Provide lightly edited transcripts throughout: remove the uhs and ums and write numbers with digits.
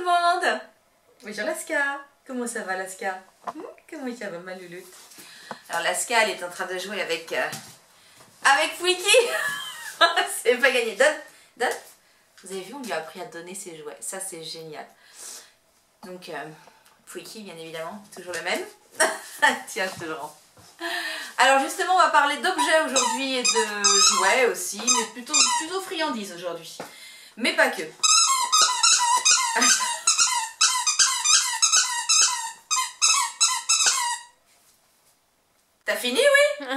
monde! Bonjour Laska! Comment ça va Laska? Comment ça va ma louloute? Alors Laska elle est en train de jouer avec Fouiki. C'est pas gagné. Donne. Vous avez vu, on lui a appris à donner ses jouets. Ça c'est génial. Donc Fouiki bien évidemment, toujours le même. Tiens, je te le rends. Alors justement on va parler d'objets aujourd'hui et de jouets aussi, mais plutôt friandises aujourd'hui. Mais pas que. T'as fini, oui?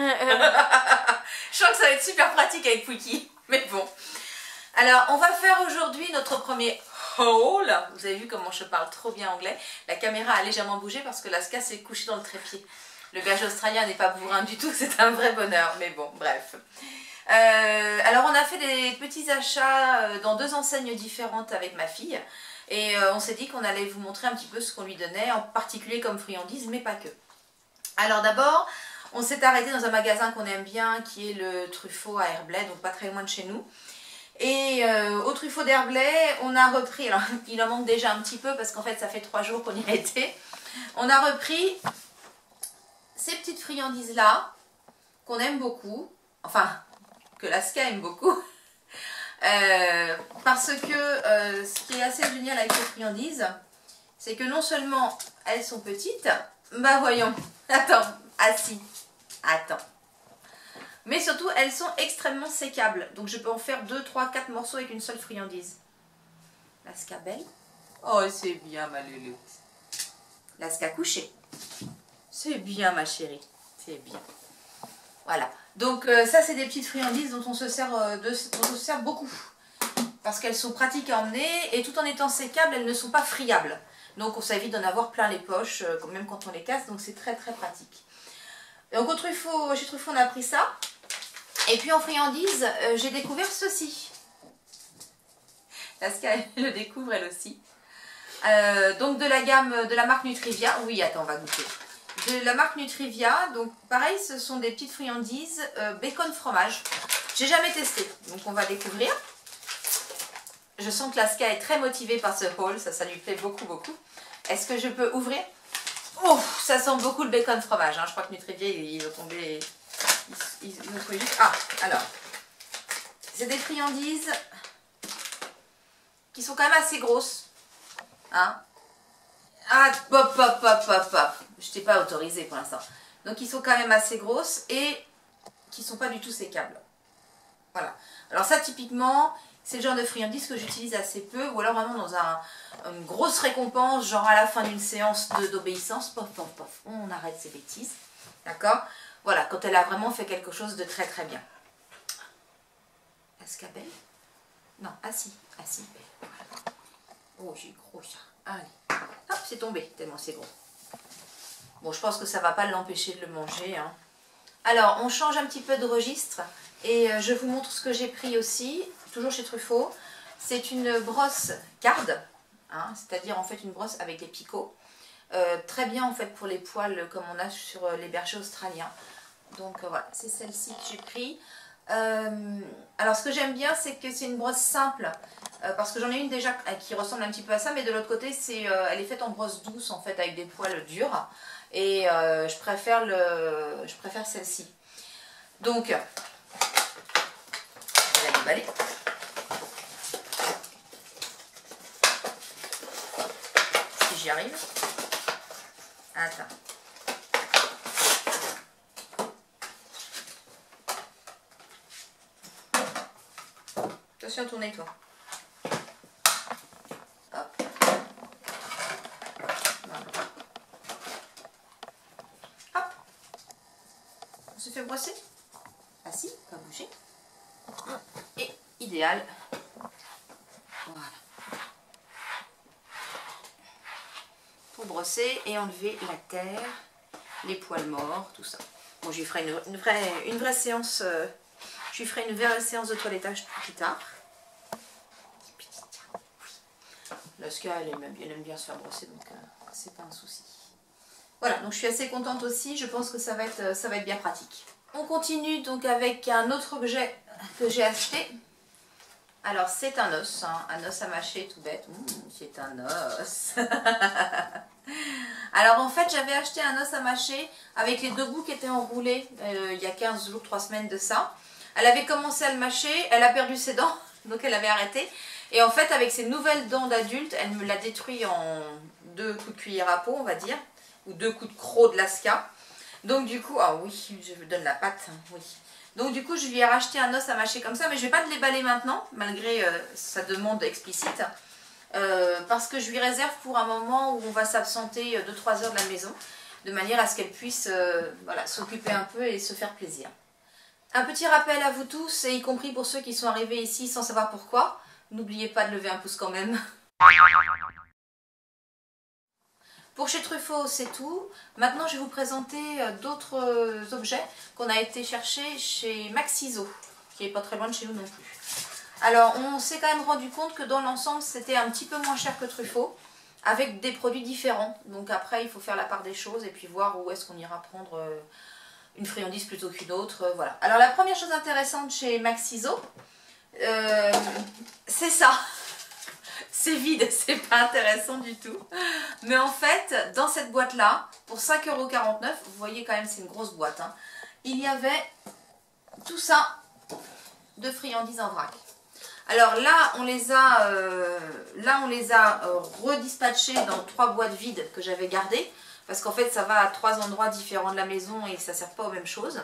Je sens que ça va être super pratique avec Fouiki. Mais bon. Alors, on va faire aujourd'hui notre premier haul. Vous avez vu comment je parle trop bien anglais. La caméra a légèrement bougé parce que Laska s'est couchée dans le trépied. Le berger australien n'est pas bourrin du tout, c'est un vrai bonheur. Mais bon, bref. Alors, on a fait des petits achats dans 2 enseignes différentes avec ma fille. Et on s'est dit qu'on allait vous montrer un petit peu ce qu'on lui donnait, en particulier comme friandises, mais pas que. Alors d'abord, on s'est arrêté dans un magasin qu'on aime bien, qui est le Truffaut à Herblay, donc pas très loin de chez nous. Et au Truffaut d'Herblay, on a repris, alors il en manque déjà un petit peu parce qu'en fait ça fait 3 jours qu'on y était. On a repris ces petites friandises là, qu'on aime beaucoup, enfin que Laska aime beaucoup. Parce que ce qui est assez génial avec ces friandises, c'est que non seulement elles sont petites, bah voyons, attends, assis, attends. Mais surtout, elles sont extrêmement sécables. Donc je peux en faire 2, 3, 4 morceaux avec une seule friandise. Laska belle. Oh, c'est bien ma louloute. Laska couchée. C'est bien ma chérie. C'est bien. Voilà. Donc ça, c'est des petites friandises dont on se sert beaucoup. Parce qu'elles sont pratiques à emmener et tout en étant sécables, elles ne sont pas friables. Donc on s'évite d'en avoir plein les poches, même quand on les casse. Donc c'est très très pratique. Donc au Truffaut, chez Truffaut, on a pris ça. Et puis en friandise, j'ai découvert ceci. Laska le découvre elle aussi. Donc de la gamme, de la marque Nutrivia. Oui, attends, on va goûter. De la marque Nutrivia. Donc pareil, ce sont des petites friandises bacon fromage. J'ai jamais testé, donc on va découvrir. Je sens que Laska est très motivée par ce haul, ça lui plaît beaucoup. Est-ce que je peux ouvrir? Oh, ça sent beaucoup le bacon fromage. Hein. Je crois que Nutrivia, ils ont tombé... Ils ont trouvé juste... Ah, alors. C'est des friandises qui sont quand même assez grosses. Hein? Ah, hop. Je t'ai pas autorisé pour l'instant. Donc, ils sont quand même assez grosses et qui sont pas du tout sécables. Voilà. Alors ça, typiquement, c'est le genre de friandises que j'utilise assez peu, ou alors vraiment dans une grosse récompense, genre à la fin d'une séance d'obéissance, pof, on arrête ces bêtises. D'accord? Voilà, quand elle a vraiment fait quelque chose de très très bien. Laska belle? Non, assis, belle. Voilà. Oh, j'ai gros ça. Allez. Hop, c'est tombé, tellement c'est gros. Bon, je pense que ça ne va pas l'empêcher de le manger. Hein. Alors, on change un petit peu de registre. Et je vous montre ce que j'ai pris aussi, toujours chez Truffaut. C'est une brosse garde, hein, c'est-à-dire en fait une brosse avec des picots. Très bien en fait pour les poils comme on a sur les bergers australiens. Donc voilà, c'est celle-ci que j'ai pris. Alors ce que j'aime bien, c'est que c'est une brosse simple, parce que j'en ai une déjà qui ressemble un petit peu à ça, mais de l'autre côté, elle est faite en brosse douce en fait avec des poils durs. Et je préfère celle-ci. Donc... Allez. Si j'y arrive. Attends. Attention à tourner toi. Hop. Voilà. Hop. On se fait brosser. Assis, pas bouger. Et idéal. Voilà. Pour brosser et enlever la terre, les poils morts, tout ça. Bon, je lui ferai une vraie séance. Je lui ferai une vraie séance de toilettage plus tard. Laska, elle aime bien se faire brosser, donc c'est pas un souci. Voilà, donc je suis assez contente aussi. Je pense que ça va être bien pratique. On continue donc avec un autre objet que j'ai acheté. Alors c'est un os, hein, un os à mâcher tout bête. C'est un os. Alors en fait j'avais acheté un os à mâcher avec les deux bouts qui étaient enroulés il y a 15 jours, 3 semaines de ça. Elle avait commencé à le mâcher, elle a perdu ses dents, donc elle avait arrêté. Et en fait avec ses nouvelles dents d'adulte, elle me l'a détruit en 2 coups de cuillère à peau on va dire, ou 2 coups de croc de Lasca. Donc du coup, ah oui, je vous donne la patte, oui. Donc du coup je lui ai racheté un os à mâcher comme ça, mais je ne vais pas te déballer maintenant, malgré sa demande explicite. Parce que je lui réserve pour un moment où on va s'absenter 2-3 heures de la maison, de manière à ce qu'elle puisse voilà, s'occuper un peu et se faire plaisir. Un petit rappel à vous tous, et y compris pour ceux qui sont arrivés ici sans savoir pourquoi, n'oubliez pas de lever un pouce quand même. Pour chez Truffaut, c'est tout. Maintenant, je vais vous présenter d'autres objets qu'on a été chercher chez Maxiso, qui n'est pas très loin de chez nous non plus. Alors, on s'est quand même rendu compte que dans l'ensemble, c'était un petit peu moins cher que Truffaut, avec des produits différents. Donc après, il faut faire la part des choses et puis voir où est-ce qu'on ira prendre une friandise plutôt qu'une autre. Voilà. Alors, la première chose intéressante chez Maxiso, c'est ça. C'est vide, c'est pas intéressant du tout. Mais en fait, dans cette boîte-là, pour 5,49 €, vous voyez quand même, c'est une grosse boîte, hein, il y avait tout ça de friandises en vrac. Alors là, on les a redispatchés dans 3 boîtes vides que j'avais gardées. Parce qu'en fait, ça va à 3 endroits différents de la maison et ça ne sert pas aux mêmes choses.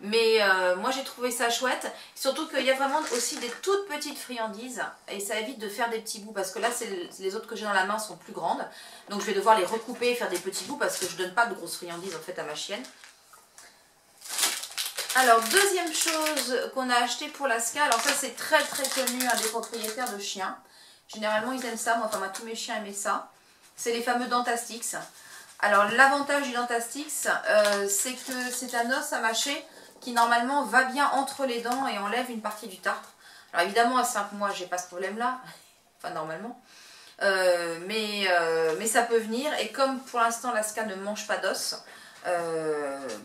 Mais moi j'ai trouvé ça chouette, surtout qu'il y a vraiment aussi des toutes petites friandises et ça évite de faire des petits bouts parce que là les autres que j'ai dans la main sont plus grandes. Donc je vais devoir les recouper et faire des petits bouts parce que je ne donne pas de grosses friandises en fait à ma chienne. Alors deuxième chose qu'on a acheté pour Lasca, alors ça c'est très très connu des propriétaires de chiens. Généralement ils aiment ça, moi enfin tous mes chiens aimaient ça. C'est les fameux Dentastix. Alors l'avantage du Dentastix c'est que c'est un os à mâcher qui normalement va bien entre les dents et enlève une partie du tartre. Alors évidemment à 5 mois j'ai pas ce problème là, enfin normalement, mais ça peut venir et comme pour l'instant Lasca ne mange pas d'os, elle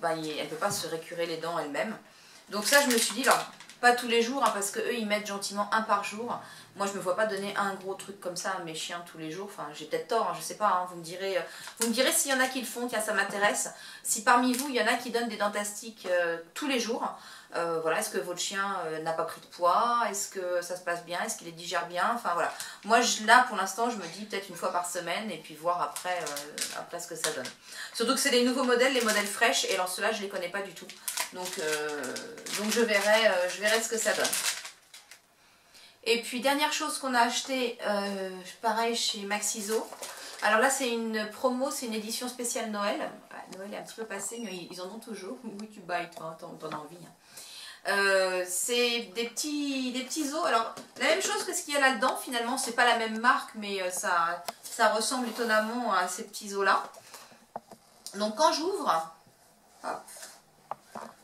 ne peut pas se récurer les dents elle-même. Donc ça je me suis dit, alors pas tous les jours hein, parce que eux ils mettent gentiment 1 par jour. Moi je me vois pas donner un gros truc comme ça à mes chiens tous les jours, enfin j'ai peut-être tort, hein, je sais pas, hein, vous me direz s'il y en a qui le font, tiens ça m'intéresse. Si parmi vous il y en a qui donnent des Dentastiques tous les jours, voilà, est-ce que votre chien n'a pas pris de poids, est-ce que ça se passe bien, est-ce qu'il les digère bien, enfin voilà. Moi là pour l'instant je me dis peut-être 1 fois par semaine et puis voir après, après ce que ça donne. Surtout que c'est des nouveaux modèles, les modèles fraîches, et alors ceux-là je les connais pas du tout. Donc je verrai ce que ça donne. Et puis dernière chose qu'on a acheté, pareil chez Maxiso. Alors là c'est une promo, c'est une édition spéciale Noël. Noël est un petit peu passé, mais ils en ont toujours. Oui tu bailles toi, t'en as envie. Hein. C'est des petits os. Alors la même chose que ce qu'il y a là-dedans, finalement c'est pas la même marque, mais ça ressemble étonnamment à ces petits os là. Donc quand j'ouvre,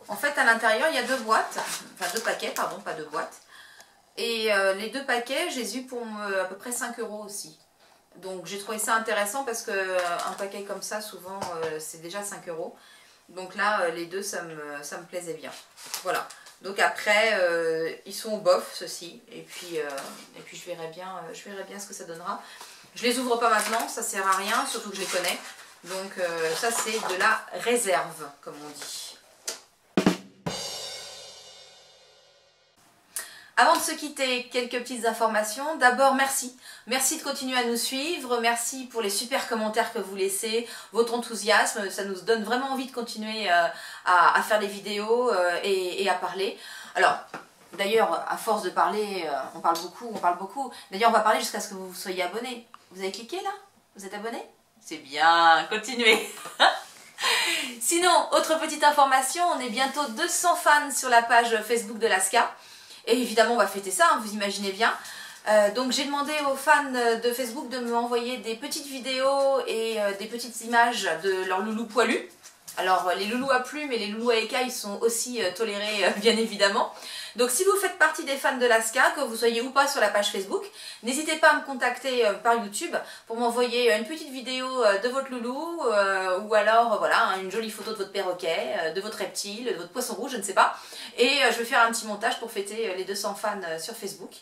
en fait à l'intérieur il y a 2 boîtes, enfin 2 paquets, pardon, pas 2 boîtes. Et les 2 paquets, je les ai eu pour à peu près 5 € aussi. Donc j'ai trouvé ça intéressant parce qu'un paquet comme ça, souvent, c'est déjà 5 €. Donc là, les 2, ça me plaisait bien. Voilà. Donc après, ils sont au bof, ceux-ci. Et puis je verrai bien ce que ça donnera. Je les ouvre pas maintenant, ça sert à rien, surtout que je les connais. Donc ça, c'est de la réserve, comme on dit. Avant de se quitter, quelques petites informations. D'abord, merci. Merci de continuer à nous suivre. Merci pour les super commentaires que vous laissez, votre enthousiasme. Ça nous donne vraiment envie de continuer à faire des vidéos et à parler. Alors, d'ailleurs, à force de parler, on parle beaucoup. D'ailleurs, on va parler jusqu'à ce que vous soyez abonnés. Vous avez cliqué là? Vous êtes abonnés? C'est bien, continuez. Sinon, autre petite information, on est bientôt 200 fans sur la page Facebook de Lasca. Et évidemment on va fêter ça, hein, vous imaginez bien. Donc j'ai demandé aux fans de Facebook de m'envoyer des petites vidéos et des petites images de leurs loulous poilus. Alors les loulous à plumes et les loulous à écailles sont aussi tolérés bien évidemment. Donc si vous faites partie des fans de Lasca, que vous soyez ou pas sur la page Facebook, n'hésitez pas à me contacter par YouTube pour m'envoyer une petite vidéo de votre loulou ou alors voilà, une jolie photo de votre perroquet, de votre reptile, de votre poisson rouge, je ne sais pas. Et je vais faire un petit montage pour fêter les 200 fans sur Facebook.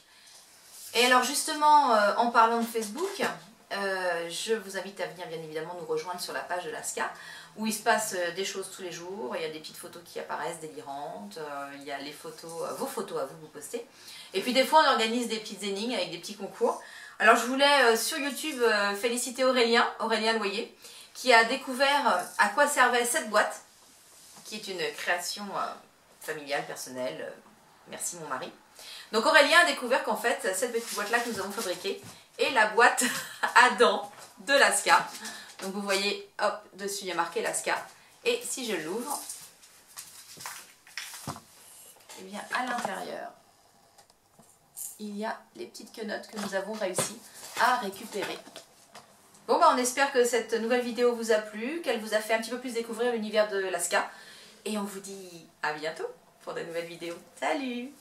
Et alors justement, en parlant de Facebook, je vous invite à venir bien évidemment nous rejoindre sur la page de l'ASCA, où il se passe des choses tous les jours. Il y a des petites photos qui apparaissent délirantes, il y a les photos, vos photos à vous postez. Et puis des fois on organise des petites énigmes avec des petits concours. Alors je voulais sur YouTube féliciter Aurélien Loyer, qui a découvert à quoi servait cette boîte, qui est une création familiale, personnelle, merci mon mari. Donc Aurélien a découvert qu'en fait, cette petite boîte-là que nous avons fabriquée est la boîte à dents de l'ASCA. Donc vous voyez, hop, dessus il y a marqué l'ASCA. Et si je l'ouvre, eh bien à l'intérieur, il y a les petites quenottes que nous avons réussi à récupérer. Bon bah on espère que cette nouvelle vidéo vous a plu, qu'elle vous a fait un petit peu plus découvrir l'univers de l'ASCA. Et on vous dit à bientôt pour de nouvelles vidéos. Salut!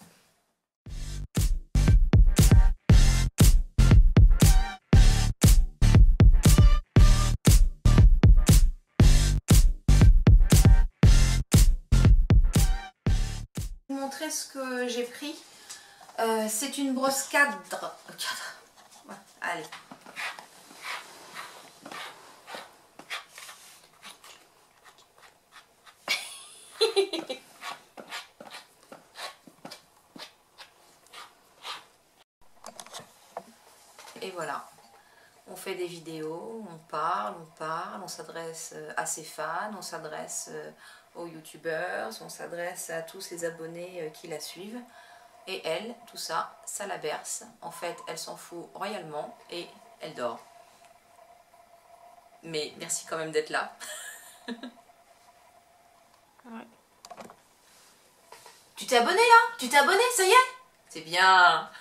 Vous montrer ce que j'ai pris. C'est une brosse cadre. Ouais, allez. Et voilà. On fait des vidéos, on parle, on s'adresse à ses fans, on s'adresse aux youtubeurs, on s'adresse à tous ses abonnés qui la suivent. Et elle, tout ça, ça la berce. En fait, elle s'en fout royalement et elle dort. Mais merci quand même d'être là. Ouais. Tu t'es abonné là? Tu t'es abonné, ça y est? C'est bien.